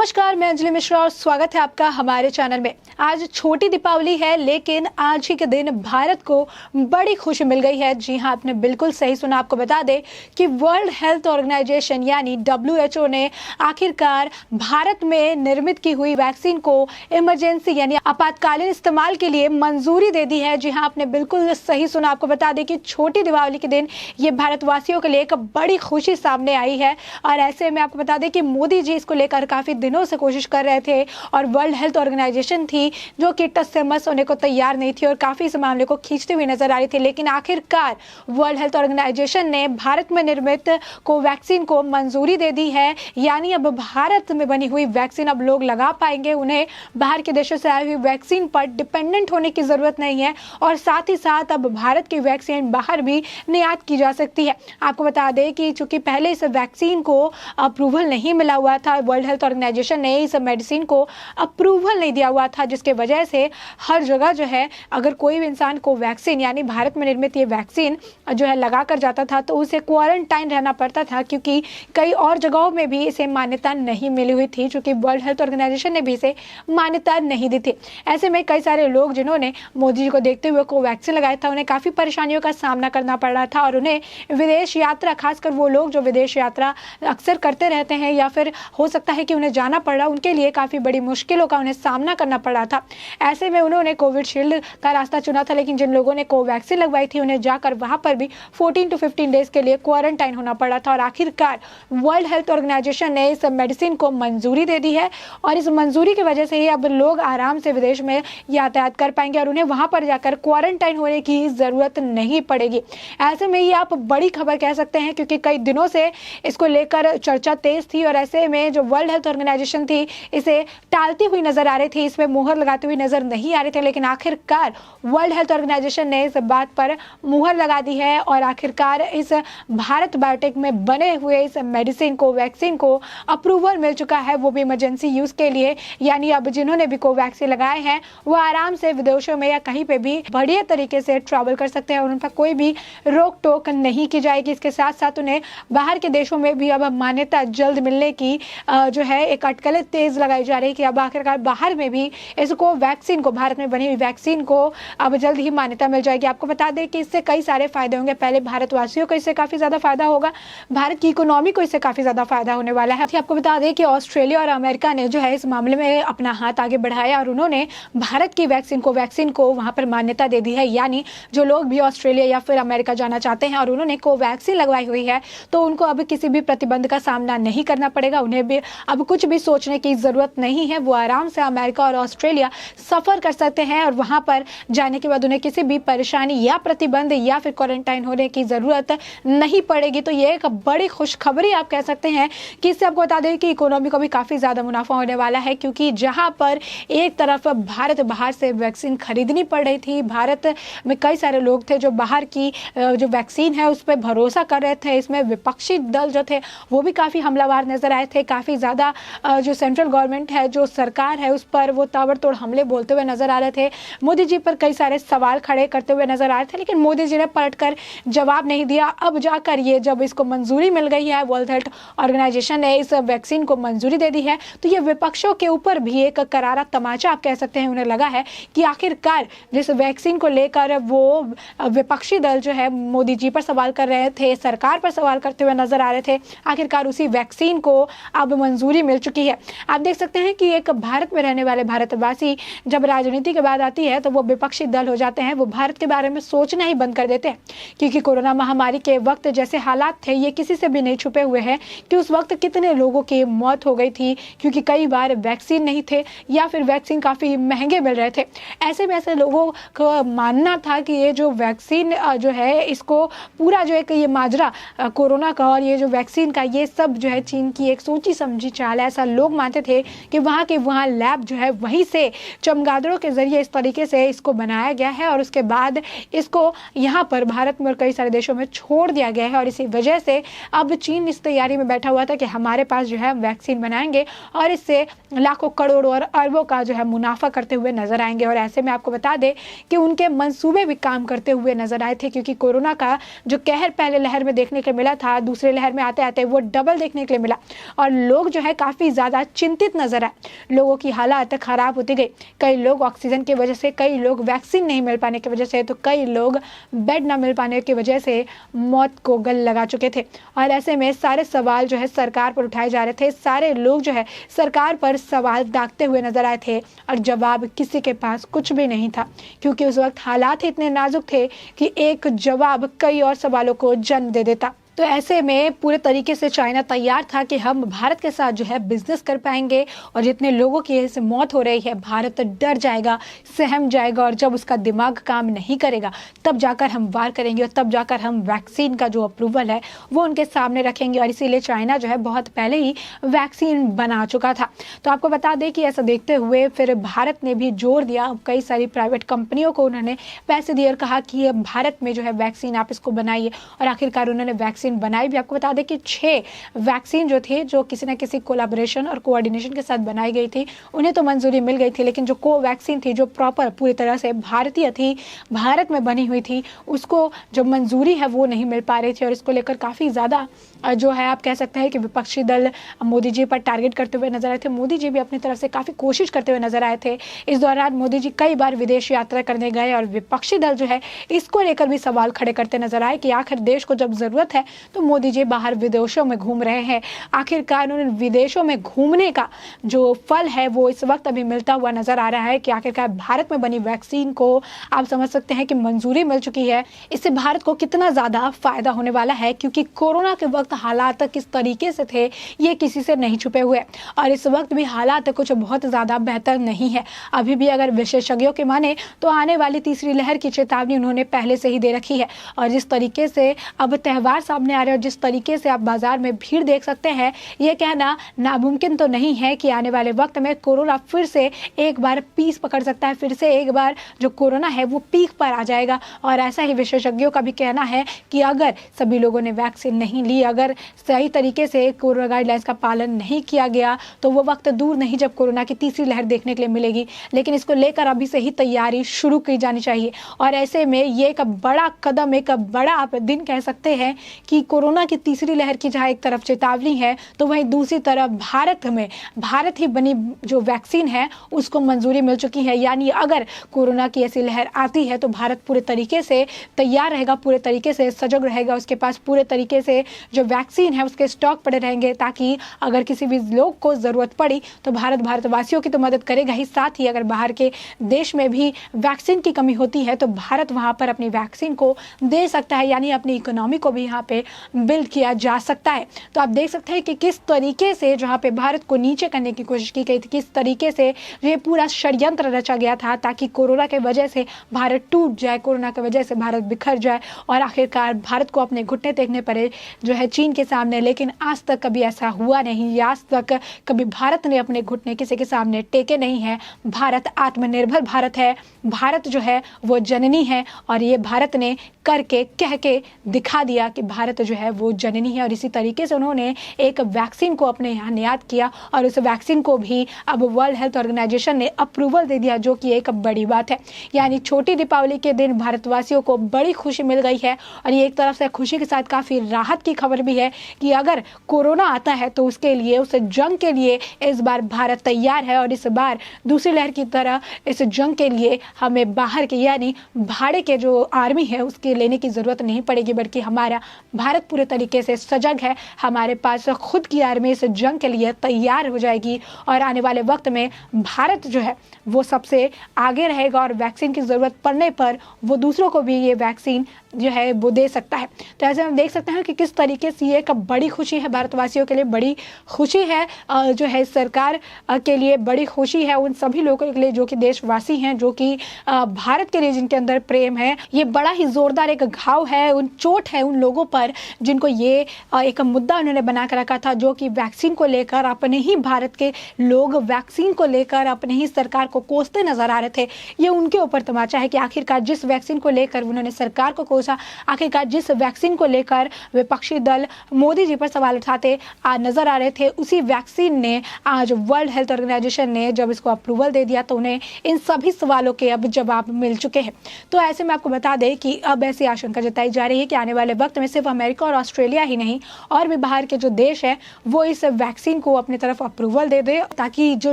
नमस्कार, मैं अंजलि मिश्रा और स्वागत है आपका हमारे चैनल में। आज छोटी दीपावली है, लेकिन आज ही के दिन भारत को बड़ी खुशी मिल गई है। जी हाँ, आपने बिल्कुल सही सुना। आपको बता दें कि वर्ल्ड हेल्थ ऑर्गेनाइजेशन यानी WHO ने आखिरकार भारत में निर्मित की हुई वैक्सीन को इमरजेंसी यानी आपातकालीन इस्तेमाल के लिए मंजूरी दे दी है। जी हाँ, आपने बिल्कुल सही सुना। आपको बता दें कि छोटी दीपावली के दिन ये भारतवासियों के लिए एक बड़ी खुशी सामने आई है। और ऐसे में आपको बता दें कि मोदी जी इसको लेकर काफी दिनों से कोशिश कर रहे थे और वर्ल्ड हेल्थ ऑर्गेनाइजेशन थी जो कि टस से मस होने को तैयार नहीं थी और काफी इस मामले को खींचते हुए नजर आ रही थी। लेकिन आखिरकार वर्ल्ड हेल्थ ऑर्गेनाइजेशन ने भारत में निर्मित कोवैक्सीन को मंजूरी दे दी है। यानी अब भारत में बनी हुई वैक्सीन अब लोग लगा पाएंगे। उन्हें बाहर के देशों से आई हुई वैक्सीन पर डिपेंडेंट होने की जरूरत नहीं है और साथ ही साथ अब भारत की वैक्सीन बाहर भी निर्यात की जा सकती है। आपको बता दें कि चूंकि पहले इस वैक्सीन को अप्रूवल नहीं मिला हुआ था, वर्ल्ड हेल्थ ऑर्गेनाइजेशन ने इस मेडिसिन को अप्रूवल नहीं दिया हुआ था, जिसके वजह से हर जगह जो है अगर कोई भी इंसान को वैक्सीन यानी भारत में निर्मित ये वैक्सीन जो है लगा कर जाता था तो उसे क्वारंटाइन रहना पड़ता था, क्योंकि कई और जगहों में भी इसे मान्यता नहीं मिली हुई थी, क्योंकि वर्ल्ड हेल्थ ऑर्गेनाइजेशन ने भी इसे मान्यता नहीं दी थी। ऐसे में कई सारे लोग जिन्होंने मोदी जी को देखते हुए कोवैक्सीन लगाया था, उन्हें काफ़ी परेशानियों का सामना करना पड़ रहा था और उन्हें विदेश यात्रा, खासकर वो लोग जो विदेश यात्रा अक्सर करते रहते हैं या फिर हो सकता है कि उन्हें जाना पड़ रहा, उनके लिए काफ़ी बड़ी मुश्किलों का उन्हें सामना करना पड़ रहा था। ऐसे में उन्होंने कोविशील्ड का रास्ता चुना था, लेकिन जिन लोगों ने कोवैक्सीन लगवाई थी उन्हें जाकर वहाँ पर भी 14 to 15 डेज के लिए क्वारंटाइन होना पड़ा था। और आखिरकार वर्ल्ड हेल्थ ऑर्गेनाइजेशन ने इस मेडिसिन को मंजूरी दे दी है और इस मंजूरी की वजह से ही अब लोग आराम से विदेश में यातायात कर पाएंगे और उन्हें वहाँ पर जाकर क्वारंटाइन होने की ज़रूरत नहीं पड़ेगी। ऐसे में ये आप बड़ी खबर कह सकते हैं, क्योंकि कई दिनों से इसको लेकर चर्चा तेज थी और ऐसे में जो वर्ल्ड हेल्थ ऑर्गेनाइजेशन थी इसे टालती हुई नजर आ रही थी, इसमें मुहर लगाते हुए नजर नहीं आ रहे थे। लेकिन आखिरकार वर्ल्ड हेल्थ ऑर्गेनाइजेशन ने इस बात पर मुहर लगा दी है और आखिरकार इस भारत बायोटेक में बने हुए इस मेडिसिन को, वैक्सीन को अप्रूवल मिल चुका है, वो भी इमरजेंसी यूज के लिए। यानी अब जिन्होंने भी कोवैक्सीन लगाए हैं वो आराम से विदेशों में या कहीं पे भी बढ़िया तरीके से ट्रैवल कर सकते हैं और उन पर कोई भी रोक टोक नहीं की जाएगी। इसके साथ साथ उन्हें बाहर के देशों में भी अब मान्यता जल्द मिलने की जो है एक अटकलें तेज लगाई जा रही है कि अब आखिरकार बाहर में भी इसको वैक्सीन को, भारत में बनी हुई वैक्सीन को अब जल्द ही मान्यता मिल जाएगी। आपको बता दें कि इससे कई सारे फायदे होंगे। पहले भारतवासियों को इससे काफी ज्यादा फायदा होगा, भारत की इकोनॉमी को इससे काफी ज्यादा फायदा होने वाला है। आपको बता दें कि ऑस्ट्रेलिया और अमेरिका ने जो है इस मामले में अपना हाथ आगे बढ़ाया और उन्होंने भारत की वैक्सीन को वहां पर मान्यता दे दी है। यानी जो लोग भी ऑस्ट्रेलिया या फिर अमेरिका जाना चाहते हैं और उन्होंने कोवैक्सीन लगवाई हुई है तो उनको अब किसी भी प्रतिबंध का सामना नहीं करना पड़ेगा, उन्हें भी अब कुछ भी सोचने की जरूरत नहीं है। वो आराम से अमेरिका और ऑस्ट्रेलिया सफर कर सकते हैं और वहां पर जाने के बाद उन्हें किसी भी परेशानी या प्रतिबंध या फिर क्वारंटाइन होने की जरूरत नहीं पड़ेगी। तो ये एक बड़ी खुशखबरी आप कह सकते हैं कि इससे आपको बता दें कि इकोनॉमी को भी काफी ज्यादा मुनाफा होने वाला है, क्योंकि जहां पर एक तरफ भारत बाहर से वैक्सीन खरीदनी पड़ रही थी, भारत में कई सारे लोग थे जो बाहर की जो वैक्सीन है उस पर भरोसा कर रहे थे। इसमें विपक्षी दल जो थे वो भी काफी हमलावर नजर आए थे, काफी ज्यादा जो सेंट्रल गवर्नमेंट है, जो सरकार है, उस पर वो ताबड़तोड़ हमले बोलते हुए नजर आ रहे थे। मोदी जी पर कई सारे सवाल खड़े करते हुए नजर आ रहे थे, लेकिन मोदी जी ने पलटकर जवाब नहीं दिया। अब जाकर ये जब इसको मंजूरी मिल गई है, वर्ल्ड हेल्थ ऑर्गेनाइजेशन ने इस वैक्सीन को मंजूरी दे दी है, तो ये विपक्षों के ऊपर भी एक करारा तमाचा आप कह सकते हैं। उन्हें लगा है कि आखिरकार जिस वैक्सीन को लेकर वो विपक्षी दल जो है मोदी जी पर सवाल कर रहे थे, सरकार पर सवाल करते हुए नजर आ रहे थे, आखिरकार उसी वैक्सीन को अब मंजूरी मिल चुकी है। आप देख सकते हैं कि एक भारत में रहने वाले भारतवासी जब राजनीति की बात आती है तो वो विपक्षी दल हो जाते हैं, वो भारत के बारे में सोचना ही बंद कर देते हैं। क्योंकि कोरोना महामारी के वक्त जैसे हालात थे ये किसी से भी नहीं छुपे हुए हैं कि उस वक्त कितने लोगों की मौत हो गई थी, क्योंकि कई बार वैक्सीन नहीं थे या फिर वैक्सीन काफ़ी महंगे मिल रहे थे। ऐसे में ऐसे लोगों का मानना था कि ये जो वैक्सीन जो है इसको पूरा जो एक ये माजरा कोरोना का और ये जो वैक्सीन का ये सब जो है चीन की एक सोची समझी चाल है। ऐसा लोग मानते थे कि वहाँ लैब जो है वहीं से चमगादड़ों के जरिए इस तरीके से इसको बनाया गया है और उसके बाद इसको यहाँ पर भारत में और कई सारे देशों में छोड़ दिया गया है। और इसी वजह से अब चीन इस तैयारी में बैठा हुआ था कि हमारे पास जो है वैक्सीन बनाएंगे और इससे लाखों करोड़ों और अरबों का जो है मुनाफा करते हुए नजर आएंगे। और ऐसे में आपको बता दें कि उनके मंसूबे भी काम करते हुए नजर आए थे, क्योंकि कोरोना का जो कहर पहले लहर में देखने को मिला था, दूसरे लहर में आते आते वो डबल देखने के लिए मिला और लोग जो है काफ़ी ज़्यादा चिंतित नजर आए। लोगों की हालात खराब होती गई। कई लोग ऑक्सीजन की वजह से, कई लोग वैक्सीन नहीं मिल पाने की वजह से, तो कई लोग बेड न मिल पाने की वजह से मौत को गले लगा चुके थे। और ऐसे में सारे सवाल जो है सरकार पर उठाए जा रहे थे। सारे लोग जो है सरकार पर सवाल दागते हुए नजर आए थे और जवाब किसी के पास कुछ भी नहीं था, क्योंकि उस वक्त हालात इतने नाजुक थे कि एक जवाब कई और सवालों को जन्म दे देता। तो ऐसे में पूरे तरीके से चाइना तैयार था कि हम भारत के साथ जो है बिजनेस कर पाएंगे, और जितने लोगों की ऐसे मौत हो रही है भारत डर जाएगा, सहम जाएगा, और जब उसका दिमाग काम नहीं करेगा तब जाकर हम वार करेंगे और तब जाकर हम वैक्सीन का जो अप्रूवल है वो उनके सामने रखेंगे। और इसीलिए चाइना जो है बहुत पहले ही वैक्सीन बना चुका था। तो आपको बता दें कि ऐसा देखते हुए फिर भारत ने भी जोर दिया, कई सारी प्राइवेट कंपनियों को उन्होंने पैसे दिए और कहा कि भारत में जो है वैक्सीन आप इसको बनाइए, और आखिरकार उन्होंने वैक्सीन बनाई भी। आपको बता दें कि 6 वैक्सीन जो थे, जो किसी न किसी कोलैबोरेशन और कोऑर्डिनेशन के साथ बनाई गई थी, उन्हें तो मंजूरी मिल गई थी, लेकिन जो कोवैक्सीन थी, जो प्रॉपर पूरी तरह से भारतीय थी, भारत में बनी हुई थी, उसको जो मंजूरी है वो नहीं मिल पा रही थी। और इसको लेकर काफ़ी ज़्यादा जो है आप कह सकते हैं कि विपक्षी दल मोदी जी पर टारगेट करते हुए नजर आए थे। मोदी जी भी अपनी तरफ से काफ़ी कोशिश करते हुए नजर आए थे। इस दौरान मोदी जी कई बार विदेश यात्रा करने गए और विपक्षी दल जो है इसको लेकर भी सवाल खड़े करते नजर आए कि आखिर देश को जब ज़रूरत है तो मोदी जी बाहर विदेशों में घूम रहे हैं। आखिरकार उन विदेशों में घूमने का जो फल है वो इस वक्त अभी मिलता हुआ नजर आ रहा है कि आखिरकार भारत में बनी वैक्सीन को आप समझ सकते हैं कि मंजूरी मिल चुकी है। इससे भारत को कितना ज़्यादा फायदा होने वाला है, क्योंकि कोरोना के वक्त हालात किस तरीके से थे ये किसी से नहीं छुपे हुए, और इस वक्त भी हालात कुछ बहुत ज़्यादा बेहतर नहीं है। अभी भी अगर विशेषज्ञों के माने तो आने वाली तीसरी लहर की चेतावनी उन्होंने पहले से ही दे रखी है। और जिस तरीके से अब त्यौहार सामने आ रहे हैं और जिस तरीके से आप बाजार में भीड़ देख सकते हैं, ये कहना नामुमकिन तो नहीं है कि आने वाले वक्त में कोरोना फिर से एक बार पीस पकड़ सकता है, फिर से एक बार जो कोरोना है वो पीक पर आ जाएगा। और ऐसा ही विशेषज्ञों का भी कहना है कि अगर सभी लोगों ने वैक्सीन नहीं ली, अगर सही तरीके से कोरोना गाइडलाइंस का पालन नहीं किया गया, तो वो वक्त दूर नहीं जब कोरोना की तीसरी लहर देखने के लिए मिलेगी। लेकिन इसको लेकर अभी से ही तैयारी शुरू की जानी चाहिए। और ऐसे में ये एक बड़ा कदम, एक बड़ा आप दिन कह सकते हैं कि कोरोना की तीसरी लहर की जहाँ एक तरफ चेतावनी है, तो वहीं दूसरी तरफ भारत ही बनी जो वैक्सीन है उसको मंजूरी मिल चुकी है। यानी अगर कोरोना की ऐसी लहर आती है तो भारत पूरे तरीके से तैयार रहेगा, पूरे तरीके से सजग रहेगा, उसके पास पूरे तरीके से जो वैक्सीन है उसके स्टॉक पड़े रहेंगे, ताकि अगर किसी भी लोग को ज़रूरत पड़ी तो भारतवासियों की तो मदद करेगा ही, साथ ही अगर बाहर के देश में भी वैक्सीन की कमी होती है तो भारत वहाँ पर अपनी वैक्सीन को दे सकता है, यानी अपनी इकोनॉमी को भी यहाँ पे बिल्ड किया जा सकता है। तो आप देख सकते हैं कि किस तरीके से जहाँ पे भारत को नीचे करने की कोशिश की गई थी, किस तरीके से ये पूरा षड्यंत्र रचा गया था ताकि कोरोना के वजह से भारत टूट जाए, कोरोना की वजह से भारत बिखर जाए और आखिरकार भारत को अपने घुटने टेकने पड़े जो है चीन के सामने। लेकिन आज तक कभी ऐसा हुआ नहीं, आज तक कभी भारत ने अपने घुटने किसी के सामने टेके नहीं है। भारत आत्मनिर्भर भारत है, भारत जो है वो जननी है, और ये भारत ने करके कह के दिखा दिया कि भारत जो है वो जननी है। और इसी तरीके से उन्होंने एक वैक्सीन को अपने यहाँ निर्यात किया और उस वैक्सीन को भी अब वर्ल्ड हेल्थ ऑर्गेनाइजेशन ने अप्रूवल दे दिया, जो कि एक बड़ी बात है। यानी छोटी दीपावली के दिन भारतवासियों को बड़ी खुशी मिल गई है, और ये एक तरफ से खुशी के साथ काफ़ी राहत की खबर भी है कि अगर कोरोना आता है तो उसके लिए, उस जंग के लिए इस बार भारत तैयार है। और इस बार दूसरी लहर की तरह इस जंग के लिए हमें बाहर के यानी भाड़े के जो आर्मी है उसके लेने की ज़रूरत नहीं पड़ेगी, बल्कि हमारा भारत पूरे तरीके से सजग है, हमारे पास खुद की आर्मी इस जंग के लिए तैयार हो जाएगी। और आने वाले वक्त में भारत जो है वो सबसे आगे रहेगा, और वैक्सीन की ज़रूरत पड़ने पर वो दूसरों को भी ये वैक्सीन जो है वो दे सकता है। तो ऐसे हम देख सकते हैं कि किस तरीके से ये एक बड़ी खुशी है भारतवासियों के लिए, बड़ी खुशी है जो है सरकार के लिए, बड़ी खुशी है उन सभी लोगों के लिए जो कि देशवासी हैं, जो कि भारत के लिए जिनके अंदर प्रेम है। ये बड़ा ही जोरदार एक घाव है, उन चोट है उन लोगों पर जिनको ये एक मुद्दा उन्होंने बना कर रखा था, जो कि वैक्सीन को लेकर अपने ही भारत के लोग वैक्सीन को लेकर अपने ही सरकार को कोसते नजर आ रहे थे। ये उनके ऊपर तमाचा है कि आखिरकार जिस वैक्सीन को लेकर उन्होंने सरकार को कोसा, आखिरकार जिस वैक्सीन को लेकर विपक्षी दल मोदी जी पर सवाल उठाते नजर आ रहे थे, उसी वैक्सीन ने आज वर्ल्ड हेल्थ ऑर्गेनाइजेशन ने जब इसको अप्रूवल दे दिया तो उन्हें इन सभी सवालों के अब जवाब मिल चुके हैं। तो ऐसे में आपको बता दें कि अब ऐसी आशंका जताई जा रही है कि आने वाले वक्त में सिर्फ अमेरिका और ऑस्ट्रेलिया ही नहीं, और भी बाहर के जो देश है वो इस वैक्सीन को अपनी तरफ अप्रूवल दे दे, ताकि जो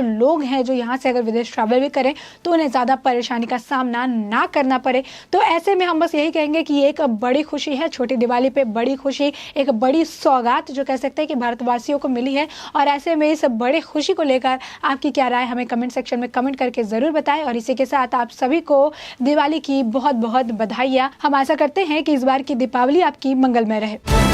लोग हैं जो यहाँ से अगर विदेश ट्रैवल भी करें तो उन्हें ज़्यादा परेशानी का सामना ना करना पड़े। तो ऐसे में हम बस यही कहेंगे कि एक बड़ी खुशी है, छोटी दिवाली पे बड़ी खुशी, एक बड़ी सौगात जो कह सकते हैं कि भारतवासियों को मिली है। और ऐसे में इस बड़े खुशी को लेकर आपकी क्या राय, हमें कमेंट सेक्शन में कमेंट करके ज़रूर बताएं। और इसी के साथ आप सभी को दिवाली की बहुत बहुत बधाइयाँ। हम आशा करते हैं कि इस बार की दीपावली आपकी मंगलमय रहे।